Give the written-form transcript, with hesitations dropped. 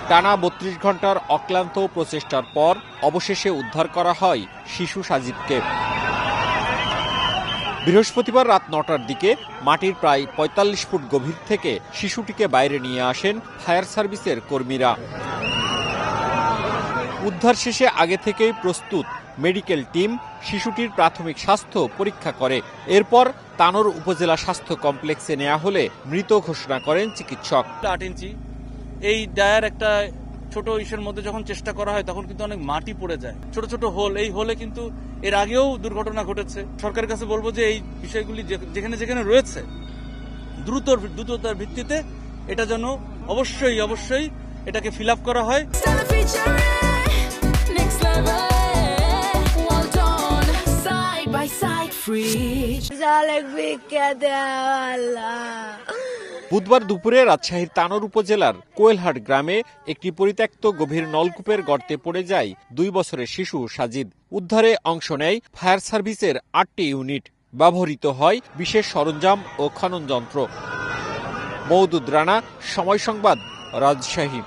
টানা ৩২ ঘন্টার অক্লান্ত প্রচেষ্টার পর অবশেষে উদ্ধার করা হয় শিশু সাজিদকে। বৃহস্পতিবার রাত ৯টার দিকে মাটির প্রায় ৪৫ ফুট গভীর থেকে শিশুটিকে বাইরে নিয়ে আসেন ফায়ার সার্ভিসের কর্মীরা। উদ্ধার শেষে আগে থেকেই প্রস্তুত মেডিকেল টিম শিশুটির প্রাথমিক স্বাস্থ্য পরীক্ষা করে। এরপর তানোর উপজেলা স্বাস্থ্য কমপ্লেক্সে নেওয়া হলে মৃত ঘোষণা করেন চিকিৎসক। ৮ ইঞ্চি এই ডায়ার একটা ছোট ইস্যুর মধ্যে যখন চেষ্টা করা হয় তখন কিন্তু অনেক মাটি পড়ে যায়, ছোট ছোট হোল। এই হোলে কিন্তু এর আগেও দুর্ঘটনা ঘটেছে। সরকারের কাছে বলবো যে এই বিষয়গুলি যেখানে যেখানে রয়েছে দ্রুততার ভিত্তিতে এটা যেন অবশ্যই এটাকে ফিল আপ করা হয়। বুধবার দুপুরে রাজশাহীর তানোর উপজেলার কোয়েলহাট গ্রামে একটি পরিত্যক্ত গভীর নলকূপের গর্তে পড়ে যায় ২ বছরের শিশু সাজিদ। উদ্ধারে অংশ নেয় ফায়ার সার্ভিসের ৮টি ইউনিট। ব্যবহৃত হয় বিশেষ সরঞ্জাম ও খনন যন্ত্র। মওদুদ রানা, সময় সংবাদ, রাজশাহী।